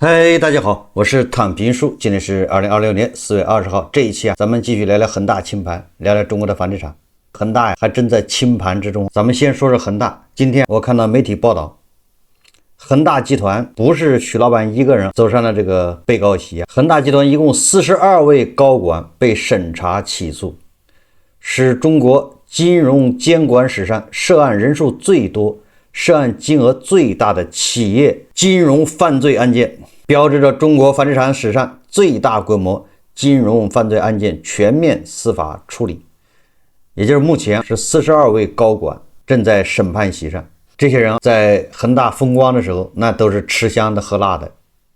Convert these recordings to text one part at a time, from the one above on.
嗨，大家好，我是躺平叔，今天是2026年4月20号。这一期咱们继续聊聊恒大清盘，聊聊中国的房地产。恒大还正在清盘之中。咱们先说说恒大。今天我看到媒体报道，恒大集团不是许老板一个人走上了这个被告席，恒大集团一共42位高管被审查起诉，是中国金融监管史上涉案人数最多、涉案金额最大的企业金融犯罪案件，标志着中国房地产史上最大规模金融犯罪案件全面司法处理。也就是目前是42位高管正在审判席上，这些人在恒大风光的时候，那都是吃香的喝辣的，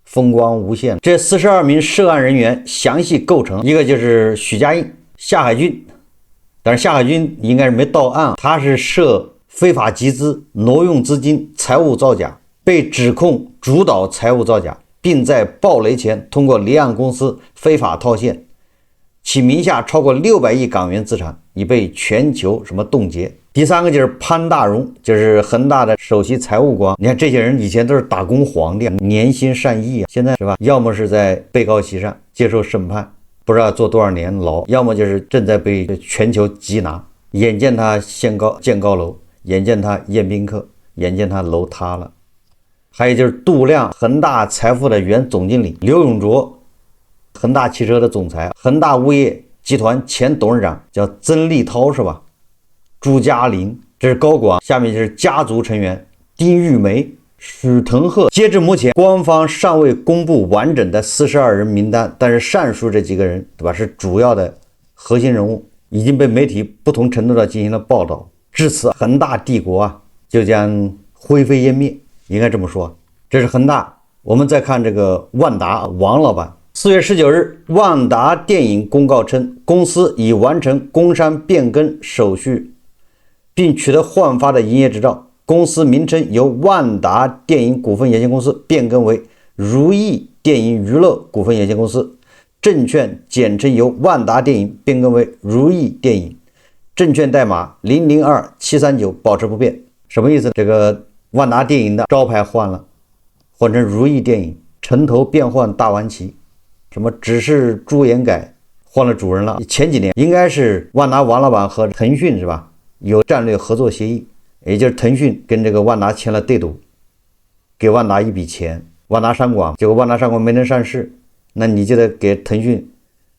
风光无限。这42名涉案人员详细构成，一个就是许家印、夏海军，但是夏海军应该是没到案，他是涉非法集资、挪用资金、财务造假，被指控主导财务造假，并在暴雷前通过离岸公司非法套现，其名下超过600亿港元资产已被全球冻结。第三个就是潘大荣，就是恒大的首席财务官。你看这些人以前都是打工皇帝，年薪上亿啊，现在是吧？要么是在被告席上接受审判，不知道坐多少年牢，要么就是正在被全球缉拿。眼见他建高楼，眼见他宴宾客，眼见他楼塌了。还有就是度量恒大财富的原总经理刘永灼，恒大汽车的总裁，恒大物业集团前董事长叫曾立涛是吧？朱家林，这是高管。下面就是家族成员丁玉梅、许腾鹤。截至目前，官方尚未公布完整的42人名单，但是上述这几个人，对吧，是主要的核心人物，已经被媒体不同程度的进行了报道。至此，恒大帝国就将灰飞烟灭，应该这么说。这是恒大。我们再看这个万达王老板。4月19日，万达电影公告称，公司已完成工商变更手续，并取得换发的营业执照。公司名称由万达电影股份有限公司变更为如意电影娱乐股份有限公司，证券简称由万达电影变更为如意电影，证券代码002739保持不变。什么意思？这个万达电影的招牌换了，换成如意电影，城头变换大王旗，什么只是朱颜改，换了主人了。前几年应该是万达王老板和腾讯是吧，有战略合作协议，也就是腾讯跟这个万达签了对赌，给万达一笔钱，万达商广，结果万达商广没能上市，那你就得给腾讯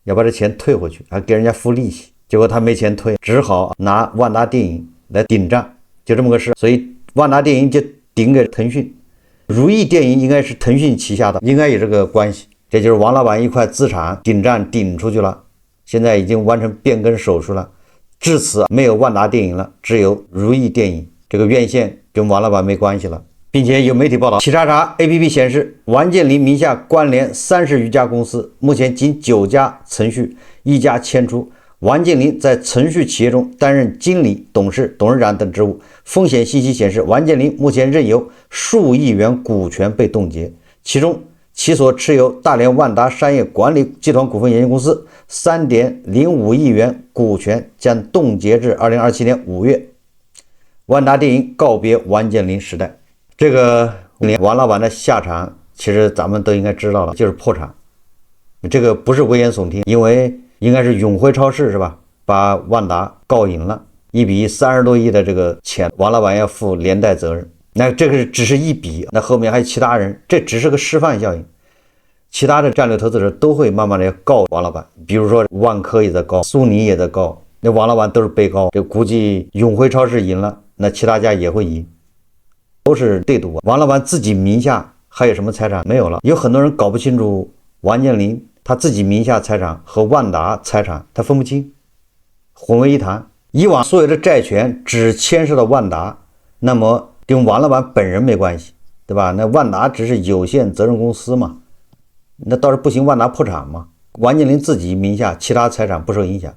要把这钱退回去，还给人家付利息，结果他没钱退，只好拿万达电影来顶账，就这么个事。所以万达电影就顶给腾讯，如意电影应该是腾讯旗下的，应该有这个关系。这就是王老板一块资产顶账顶出去了，现在已经完成变更手术了。至此没有万达电影了，只有如意电影，这个院线跟王老板没关系了。并且有媒体报道，企查查 APP 显示，王健林名下关联30余家公司，目前仅9家程序，1家迁出。王健林在程序企业中担任经理、董事、董事长等职务。风险信息显示，王健林目前任由数亿元股权被冻结，其中其所持有大连万达商业管理集团股份有限公司 3.05 亿元股权将冻结至2027年5月。万达电影告别王健林时代。这个王老板的下场其实咱们都应该知道了，就是破产。这个不是危言耸听，因为应该是永辉超市是吧，把万达告赢了，1笔30多亿的这个钱，王老板要负连带责任。那这个只是一笔，那后面还有其他人，这只是个示范效应。其他的战略投资者都会慢慢的告王老板，比如说万科也在告，苏宁也在告，那王老板都是被告。这估计永辉超市赢了，那其他家也会赢，都是对赌。王老板自己名下还有什么财产没有了？有很多人搞不清楚王健林他自己名下财产和万达财产他分不清，混为一谈。以往所有的债权只牵涉到万达，那么跟王老板本人没关系，对吧？那万达只是有限责任公司嘛，那倒是不行，万达破产嘛。王健林自己名下其他财产不受影响，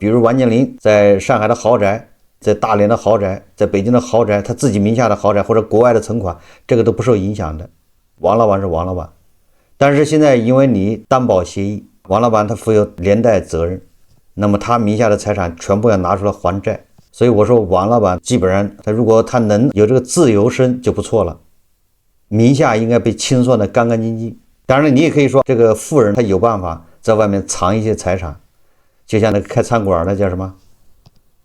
比如王健林在上海的豪宅，在大连的豪宅，在北京的豪宅，他自己名下的豪宅或者国外的存款，这个都不受影响的。王老板是王老板，但是现在因为你担保协议，王老板他负有连带责任，那么他名下的财产全部要拿出来还债。所以我说王老板基本上他如果他能有这个自由身就不错了，名下应该被清算的干干净净。当然了，你也可以说这个富人他有办法在外面藏一些财产，就像那个开餐馆的叫什么，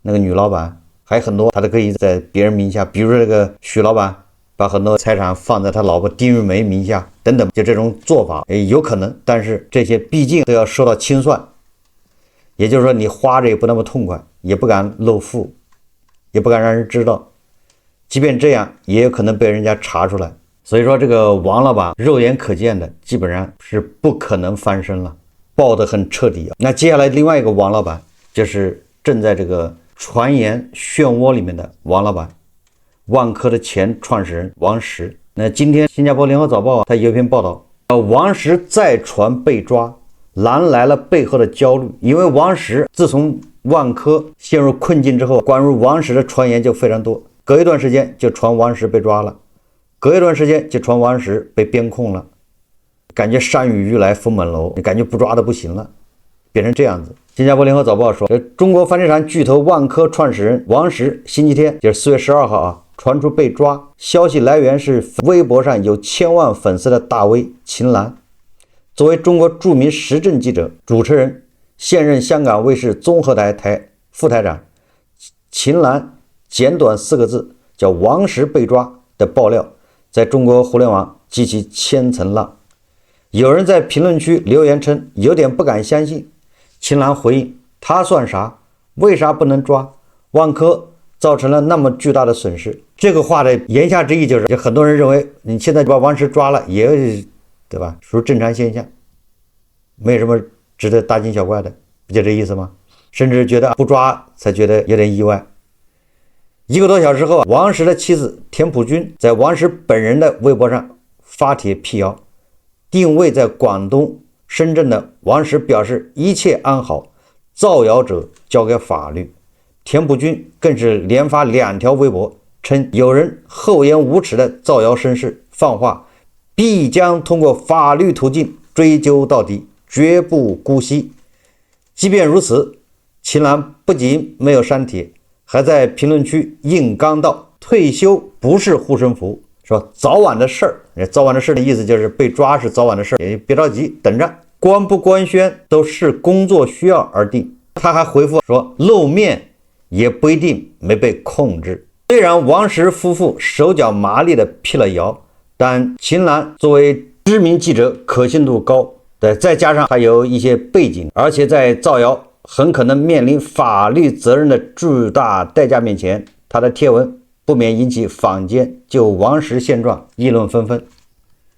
那个女老板，还有很多他都可以在别人名下，比如说这个许老板把很多财产放在他老婆丁玉梅名下等等，就这种做法有可能，但是这些毕竟都要受到清算，也就是说你花着也不那么痛快，也不敢露富，也不敢让人知道，即便这样也有可能被人家查出来。所以说这个王老板肉眼可见的基本上是不可能翻身了，爆得很彻底。那接下来另外一个王老板就是正在这个传言漩涡里面的王老板，万科的前创始人王石。那今天新加坡联合早报他有一篇报道，王石再传被抓，拦来了背后的焦虑。因为王石自从万科陷入困境之后，关于王石的传言就非常多，隔一段时间就传王石被抓了，隔一段时间就传王石被边控了，感觉山雨欲来风满楼，感觉不抓的不行了，变成这样子。新加坡联合早报说，中国房地产巨头万科创始人王石星期天就是4月12号传出被抓，消息来源是微博上有千万粉丝的大 V 秦岚。作为中国著名时政记者、主持人，现任香港卫视综合台副台长，秦岚简短4个字叫王石被抓的爆料在中国互联网激起千层浪。有人在评论区留言称有点不敢相信。秦岚回应，他算啥？为啥不能抓？万科造成了那么巨大的损失。这个话的言下之意就是，很多人认为你现在把王石抓了也对吧，属于正常现象，没什么值得大惊小怪的，不就这意思吗？甚至觉得不抓才觉得有点意外。1个多小时后，王石的妻子田朴珺在王石本人的微博上发帖辟谣，定位在广东深圳的王石表示一切安好，造谣者交给法律。田朴珺更是连发2条微博，称有人厚颜无耻的造谣生事放话，必将通过法律途径追究到底，绝不姑息。即便如此，秦岚不仅没有删帖，还在评论区硬刚道，退休不是护身符，说早晚的事儿。早晚的事的意思就是被抓是早晚的事，也别着急，等着，官不官宣都视工作需要而定。他还回复说，露面也不一定没被控制。虽然王石夫妇手脚麻利的辟了谣，但秦岚作为知名记者，可信度高，对，再加上他有一些背景，而且在造谣很可能面临法律责任的巨大代价面前，他的贴文不免引起坊间就王石现状议论纷纷。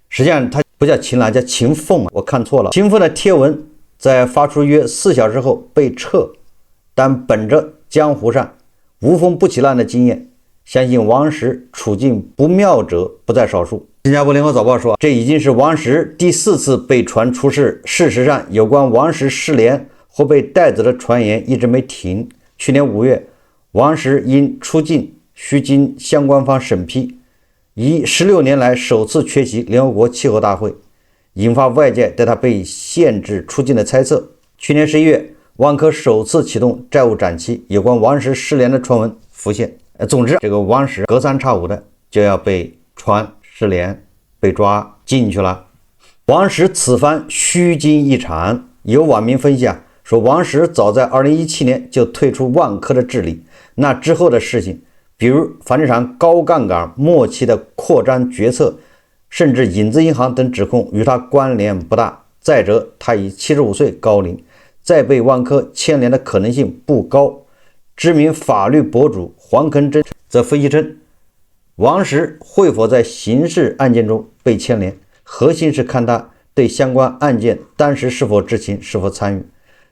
实际上他不叫秦岚，叫秦凤，我看错了。秦凤的贴文在发出约4小时后被撤，但本着江湖上无风不起浪的经验，相信王石处境不妙者不在少数。新加坡联合早报说，这已经是王石第4次被传出事。事实上，有关王石失联或被带走的传言一直没停。去年5月，王石因出境需经相关方审批，以16年来首次缺席联合国气候大会，引发外界对他被限制出境的猜测。去年11月，万科首次启动债务展期，有关王石失联的传闻浮现。总之，这个王石隔三差五的就要被传失联，被抓进去了。王石此番虚惊一场，有网民分析说王石早在2017年就退出万科的治理，那之后的事情，比如房地产高杠杆末期的扩张决策，甚至影子银行等指控与他关联不大。再者，他已75岁高龄，再被万科牵连的可能性不高。知名法律博主黄肯真则分析称，王石会否在刑事案件中被牵连，核心是看他对相关案件当时是否知情，是否参与。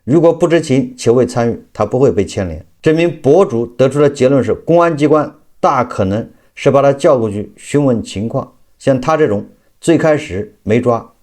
如果不知情且未参与，他不会被牵连。这名博主得出的结论是，公安机关大可能是把他叫过去询问情况，像他这种最开始没抓，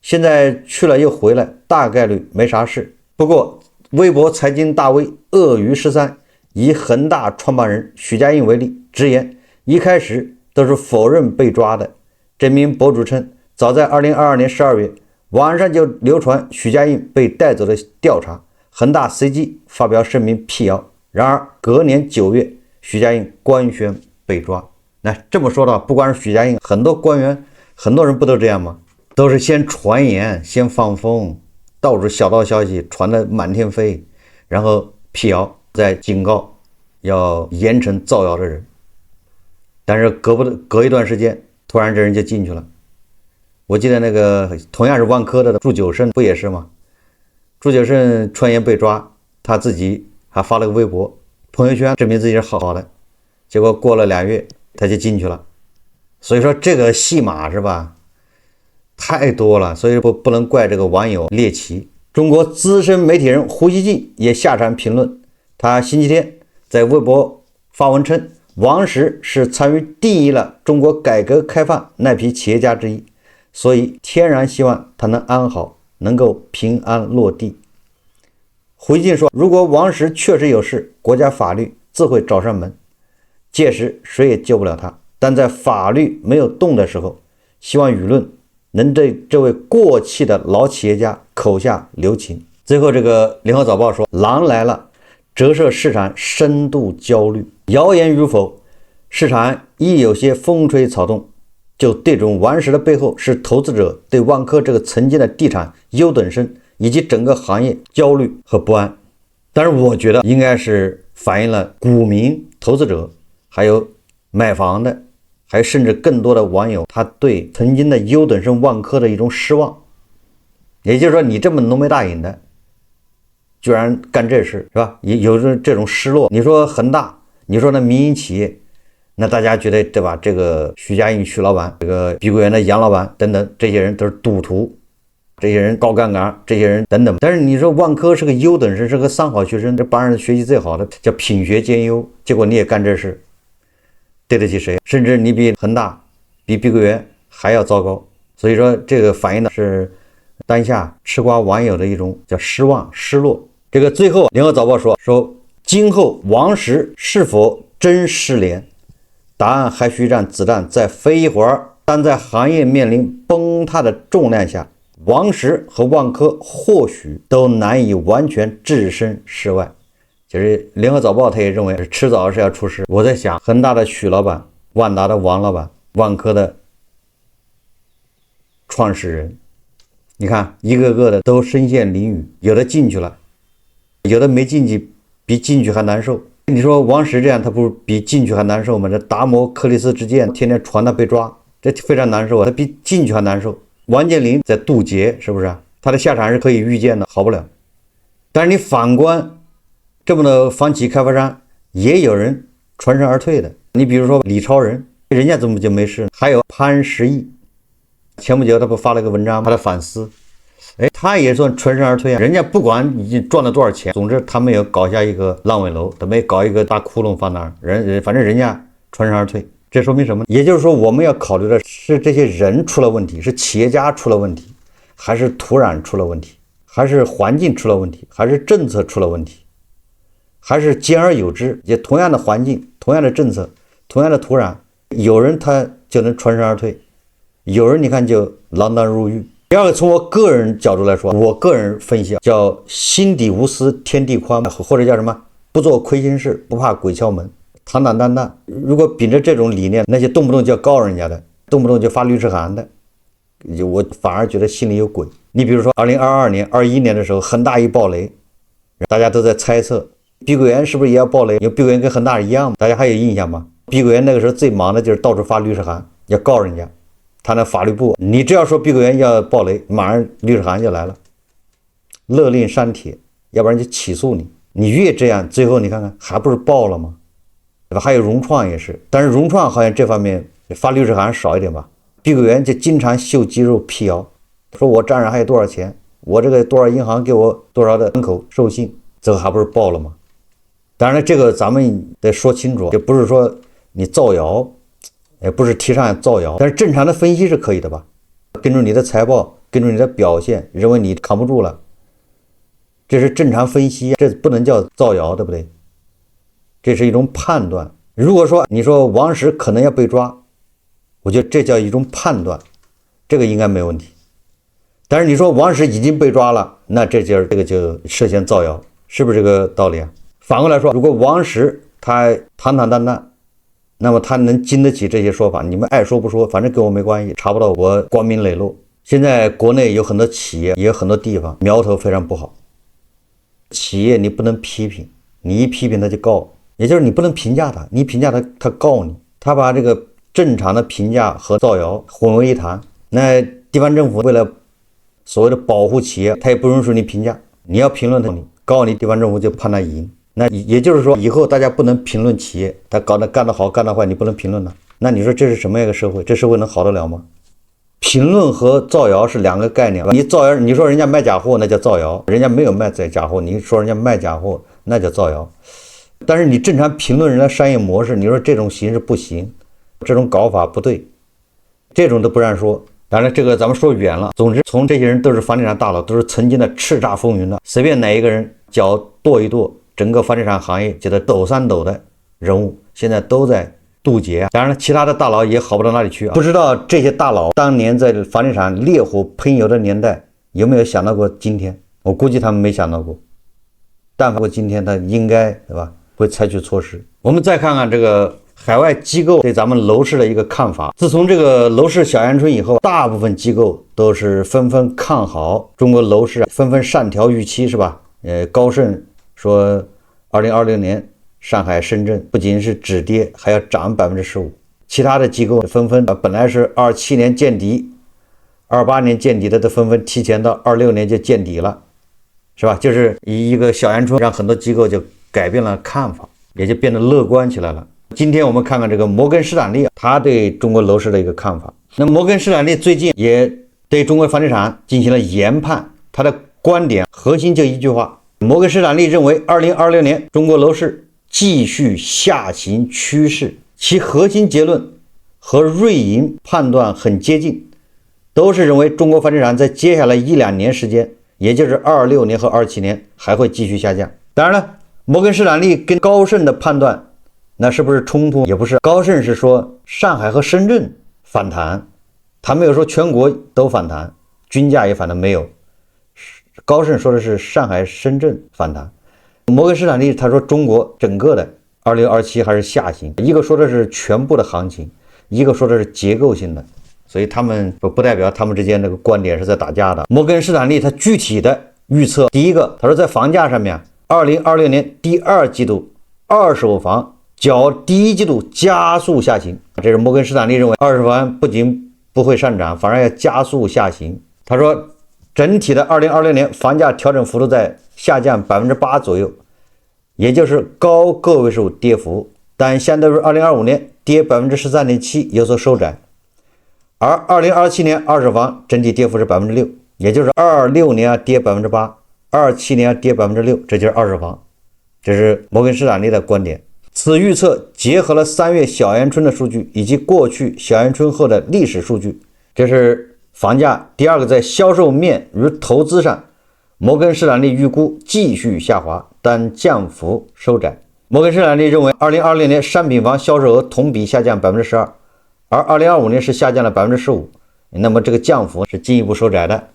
现在去了又回来，大概率没啥事。不过微博财经大 V 鳄鱼13以恒大创办人许家印为例，直言一开始都是否认被抓的。这名博主称，早在2022年12月，网上就流传许家印被带走的调查，恒大随即发表声明辟谣。然而隔年9月，许家印官宣被抓。那这么说的话，不光是许家印，很多官员，很多人不都这样吗？都是先传言，先放风，到处小道消息传得满天飞，然后辟谣，再警告要严惩造谣的人。但是隔一段时间，突然这人就进去了。我记得那个同样是万科的祝久胜不也是吗？祝久胜传言被抓，他自己还发了个微博朋友圈证明自己是好的，结果过了2月他就进去了。所以说这个戏码是吧，太多了，所以不能怪这个网友猎奇。中国资深媒体人胡锡进也下场评论，他星期天在微博发文称，王石是参与第一了中国改革开放那批企业家之一，所以天然希望他能安好，能够平安落地。胡锡进说，如果王石确实有事，国家法律自会找上门，届时谁也救不了他，但在法律没有动的时候，希望舆论能对这位过气的老企业家口下留情。最后这个联合早报说，狼来了，折射市场深度焦虑。谣言与否，市场一有些风吹草动，就对准王石的背后是投资者对万科这个曾经的地产优等生以及整个行业焦虑和不安。但是我觉得应该是反映了股民、投资者还有买房的，还甚至更多的网友他对曾经的优等生万科的一种失望。也就是说，你这么浓眉大眼的居然干这事，是吧？有这种失落。你说恒大，你说那民营企业，那大家觉得对吧？这个许家印许老板，这个碧桂园的杨老板等等，这些人都是赌徒，这些人高杠杆，这些人等等。但是你说万科是个优等生，是个3好学生，这班上学习最好的，叫品学兼优，结果你也干这事，对得起谁？甚至你比恒大、比碧桂园还要糟糕。所以说这个反映的是当下吃瓜网友的一种叫失望、失落。这个最后联合早报说今后王石是否真失联，答案还需让子弹再飞一会儿。但在行业面临崩塌的重量下，王石和万科或许都难以完全置身事外。其实联合早报他也认为迟早是要出事。我在想，恒大的许老板、万达的王老板、万科的创始人，你看一个个的都身陷囹圄，有的进去了，有的没进去，比进去还难受。你说王石这样，他不是比进去还难受吗？这达摩克里斯之剑天天传他被抓，这非常难受啊，他比进去还难受。王健林在渡劫，是不是？他的下场是可以预见的，好不了。但是你反观这么多房企开发商，也有人全身而退的。你比如说李超人，人家怎么就没事？还有潘石屹，前不久他不发了个文章，他的反思，他也算全身而退啊。人家不管你赚了多少钱，总之他没有搞下一个烂尾楼，他没搞一个大窟窿放那儿，反正人家全身而退。这说明什么？也就是说，我们要考虑的是这些人出了问题，是企业家出了问题，还是土壤出了问题，还是环境出了问题，还是政策出了问题，还是兼而有之？也同样的环境，同样的政策，同样的土壤，有人他就能全身而退，有人你看就锒铛入狱。第二个，从我个人角度来说，我个人分析叫心底无私天地宽，或者叫什么不做亏心事，不怕鬼敲门，坦坦荡荡。如果秉着这种理念，那些动不动就要告人家的，动不动就发律师函的，我反而觉得心里有鬼。你比如说2022年、21年的时候，恒大一爆雷，大家都在猜测碧桂园是不是也要爆雷，因为碧桂园跟恒大一样，大家还有印象吗？碧桂园那个时候最忙的就是到处发律师函，要告人家。他那法律部，你只要说碧桂园要爆雷，马上律师函就来了，勒令删帖，要不然就起诉你。你越这样，最后你看看还不是爆了吗？对吧？还有融创也是，但是融创好像这方面发律师函少一点吧。碧桂园就经常秀肌肉辟谣，说我账上还有多少钱，我这个多少银行给我多少的门口授信，这个还不是爆了吗？当然了，这个咱们得说清楚，就不是说你造谣，也不是提倡造谣，但是正常的分析是可以的吧？根据你的财报，根据你的表现，认为你扛不住了，这是正常分析，这不能叫造谣，对不对？这是一种判断。如果说你说王石可能要被抓，我觉得这叫一种判断，这个应该没问题。但是你说王石已经被抓了，那这个就涉嫌造谣，是不是这个道理啊？反过来说，如果王石他坦坦荡荡，那么他能经得起这些说法？你们爱说不说，反正跟我没关系，查不到我光明磊落。现在国内有很多企业，也有很多地方苗头非常不好。企业你不能批评，你一批评他就告，也就是你不能评价他，你评价他，他告你，他把这个正常的评价和造谣混为一谈。那地方政府为了所谓的保护企业，他也不允许你评价，你要评论他，你告你，地方政府就判他赢。那也就是说，以后大家不能评论企业，他干得好干得坏，你不能评论他。那你说这是什么样一个社会？这社会能好得了吗？评论和造谣是两个概念。你造谣，你说人家卖假货那叫造谣，人家没有卖假货，你说人家卖假货那叫造谣。但是你正常评论人家商业模式，你说这种形式不行，这种搞法不对，这种都不让说。当然这个咱们说远了。总之，从这些人都是房地产大佬，都是曾经的叱咤风云的，随便哪一个人脚跺一跺，整个房地产行业觉得抖三抖的人物，现在都在渡劫。当然了，其他的大佬也好不到哪里去啊。不知道这些大佬当年在房地产烈火喷油的年代有没有想到过今天？我估计他们没想到过。但凡过今天，他应该对吧，会采取措施。我们再看看这个海外机构对咱们楼市的一个看法。自从这个楼市小阳春以后，大部分机构都是纷纷看好中国楼市，纷纷上调预期，是吧？高盛说2020年上海、深圳不仅是止跌，还要涨15%。其他的机构纷纷本来是27年见底、28年见底的，都纷纷提前到26年就见底了，是吧？就是一个小阳春，让很多机构就改变了看法，也就变得乐观起来了。今天我们看看这个摩根士丹利，他对中国楼市的一个看法。那摩根士丹利最近也对中国房地产进行了研判，他的观点核心就一句话：摩根士丹利认为2026年中国楼市继续下行趋势，其核心结论和瑞银判断很接近，都是认为中国房地产在接下来1-2年时间，也就是26年和27年还会继续下降。当然了，摩根士丹利跟高盛的判断那是不是冲突？也不是。高盛是说上海和深圳反弹，他没有说全国都反弹，均价也反弹没有。高盛说的是上海、深圳反弹。摩根士丹利他说中国整个的26、27还是下行，一个说的是全部的行情，一个说的是结构性的，所以他们不代表他们之间这个观点是在打架的。摩根士丹利他具体的预测，第一个他说在房价上面，2026年第2季度二手房较第1季度加速下行，这是摩根士丹利认为二手房不仅不会上涨，反而要加速下行。他说整体的2026年房价调整幅度在下降8%左右，也就是高个位数跌幅，但相对于2025年跌13.7%有所收窄。而2027年二手房整体跌幅是6%，也就是26年跌8%，27年跌6%，这就是二手房。这是摩根士丹利的观点。此预测结合了3月小阳春的数据以及过去小阳春后的历史数据。这是房价。第二个，在销售面与投资上，摩根士丹利预估继续下滑，但降幅收窄。摩根士丹利认为2020年商品房销售额同比下降12%，而2025年是下降了15%，那么这个降幅是进一步收窄的。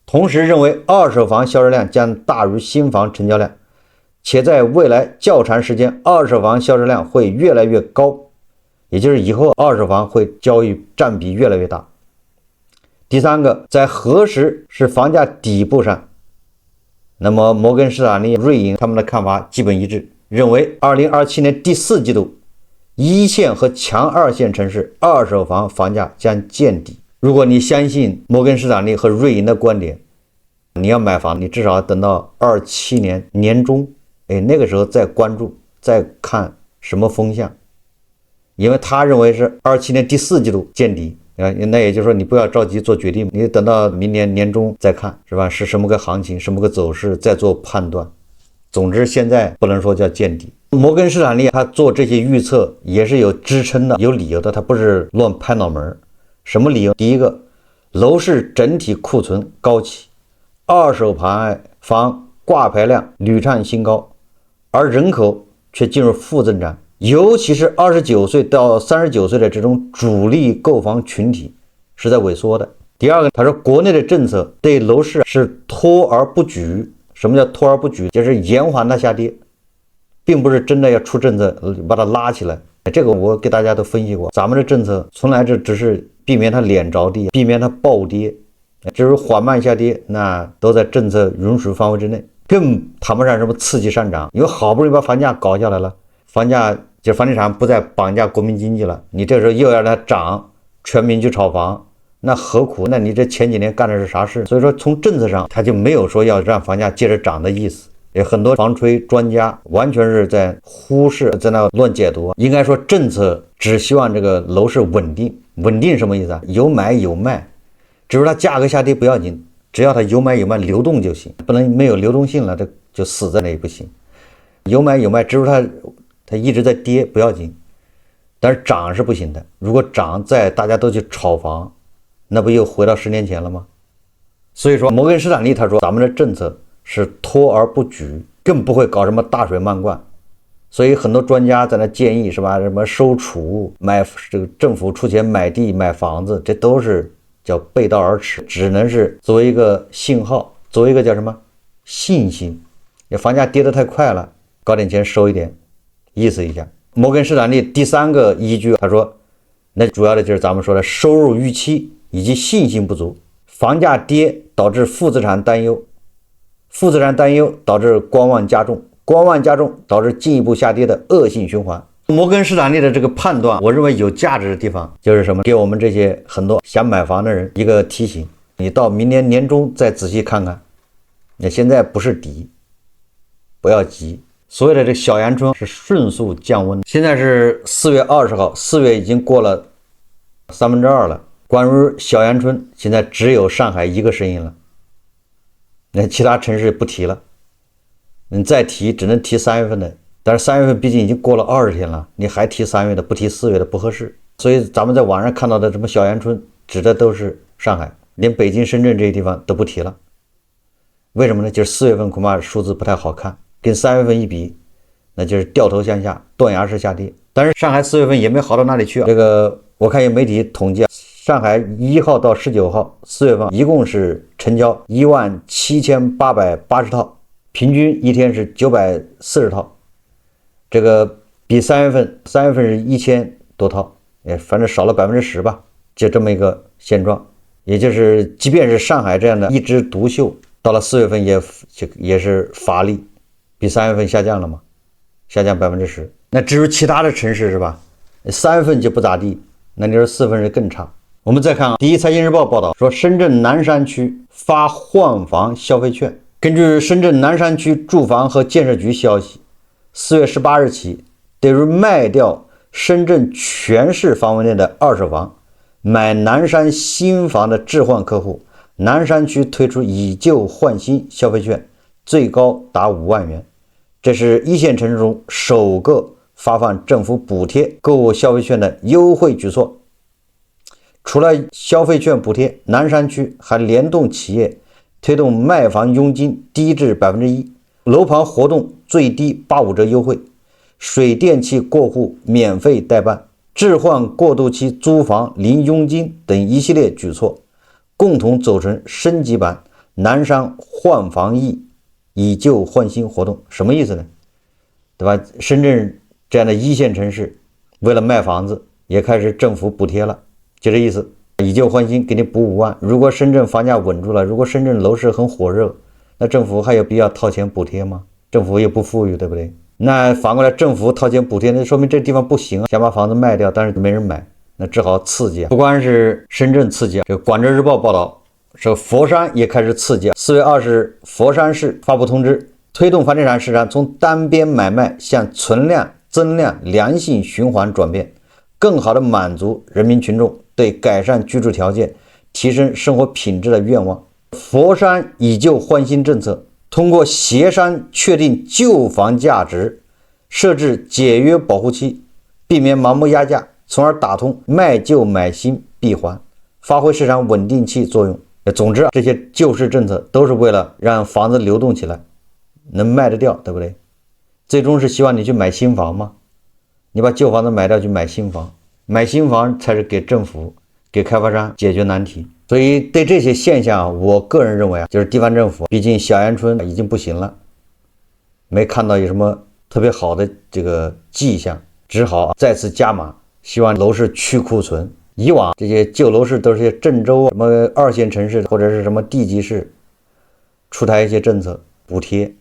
同时认为二手房销售量将大于新房成交量，且在未来较长时间二手房销售量会越来越高，也就是以后二手房会交易占比越来越大。第三个，在何时是房价底部上，那么摩根士丹利、瑞银他们的看法基本一致，认为2027年第4季度1线和强2线城市二手房房价将见底。如果你相信摩根士丹利和瑞银的观点，你要买房，你至少等到27年年中，那个时候再关注，再看什么风向，因为他认为是27年第4季度见底，那也就是说你不要着急做决定，你等到明年年中再看，是吧？是什么个行情，什么个走势，再做判断。总之现在不能说叫见底。摩根士丹利他做这些预测也是有支撑的，有理由的，他不是乱拍脑门。什么理由？第一个，楼市整体库存高企，二手房挂牌量屡创新高，而人口却进入负增长，尤其是29岁到39岁的这种主力购房群体是在萎缩的。第二个，他说国内的政策对楼市是拖而不举。什么叫拖而不举？就是延缓它下跌，并不是真的要出政策把它拉起来，这个我给大家都分析过，咱们的政策从来这只是避免它脸着地，避免它暴跌，只是缓慢下跌，那都在政策允许范围之内，更谈不上什么刺激上涨。因为好不容易把房价搞下来了，房价就房地产不再绑架国民经济了，你这时候又要它涨，全民去炒房，那何苦？那你这前几年干的是啥事？所以说从政策上，他就没有说要让房价接着涨的意思。也很多房吹专家完全是在忽视，在那乱解读。应该说政策只希望这个楼市稳定，稳定什么意思啊？有买有卖，只是它价格下跌不要紧，只要它有买有卖流动就行，不能没有流动性了，这就死在那里不行。有买有卖，只是它一直在跌不要紧，但是涨是不行的。如果涨大家都去炒房，那不又回到10年前了吗？所以说摩根士丹利他说咱们的政策是拖而不举，更不会搞什么大水漫灌。所以很多专家在那建议是吧，什么收储，买这个政府出钱买地买房子，这都是叫背道而驰，只能是作为一个信号，作为一个叫什么信心。房价跌得太快了，搞点钱收一点，意思一下。摩根士丹利第3个依据，他说那主要的就是咱们说的收入预期以及信心不足，房价跌导致负资产担忧，负资产担忧导致观望加重，观望加重导致进一步下跌的恶性循环。摩根士丹利的这个判断，我认为有价值的地方就是什么？给我们这些很多想买房的人一个提醒，你到明年年中再仔细看看，那现在不是底，不要急。所谓的这小阳春是迅速降温，现在是4月20号，4月已经过了2/3了。关于小阳春，现在只有上海一个声音了。那其他城市不提了，你再提只能提3月份的，但是3月份毕竟已经过了20天了，你还提3月的不提4月的不合适。所以咱们在网上看到的什么小阳春指的都是上海，连北京深圳这些地方都不提了。为什么呢？就是4月份恐怕数字不太好看，跟3月份一比，那就是掉头向下，断崖式下跌。但是上海4月份也没好到哪里去啊。这个我看有媒体统计，上海1号到19号4月份一共是成交17880套，平均一天是940套，这个比3月份是1000多套，反正少了10%吧，就这么一个现状。也就是即便是上海这样的一枝独秀，到了4月份也是乏力，比3月份下降了嘛，下降10%。那至于其他的城市是吧，3月份就不咋地，那你说4月份是更差。我们再看第一财经日报报道说，深圳南山区发换房消费券。根据深圳南山区住房和建设局消息，4月18日起，对于卖掉深圳全市范围内的二手房，买南山新房的置换客户，南山区推出以旧换新消费券，最高达5万元。这是一线城市中首个发放政府补贴购物消费券的优惠举措。除了消费券补贴，南山区还联动企业推动卖房佣金低至 1%， 楼盘活动最低85折优惠，水电气过户免费代办，置换过渡期租房零佣金等一系列举措，共同走成升级版南山换房易以旧换新活动。什么意思呢？对吧？深圳这样的一线城市为了卖房子也开始政府补贴了，就这意思，以旧换新给你补5万。如果深圳房价稳住了，如果深圳楼市很火热，那政府还有必要掏钱补贴吗？政府也不富裕，对不对？那反过来政府掏钱补贴，那说明这地方不行啊，想把房子卖掉，但是没人买，那只好刺激。不光是深圳刺激，这个广州日报报道说佛山也开始刺激。4月20日，佛山市发布通知，推动房地产市场从单边买卖向存量增量良性循环转变，更好地满足人民群众对改善居住条件、提升生活品质的愿望。佛山以旧换新政策通过协商确定旧房价值，设置解约保护期，避免盲目压价，从而打通卖旧买新闭环，发挥市场稳定器作用。总之，这些救市政策都是为了让房子流动起来，能卖得掉，对不对？最终是希望你去买新房吗？你把旧房子买掉去买新房，买新房才是给政府、给开发商解决难题。所以对这些现象，我个人认为就是地方政府，毕竟小阳春已经不行了，没看到有什么特别好的这个迹象，只好再次加码，希望楼市去库存。以往这些旧楼市都是些郑州什么2线城市或者是什么地级市出台一些政策补贴，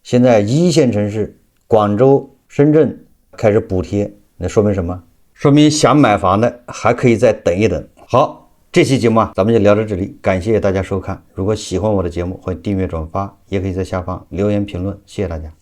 现在1线城市广州、深圳开始补贴，那说明什么？说明想买房的还可以再等一等。好，这期节目咱们就聊到这里，感谢大家收看。如果喜欢我的节目，欢迎订阅转发，也可以在下方留言评论，谢谢大家。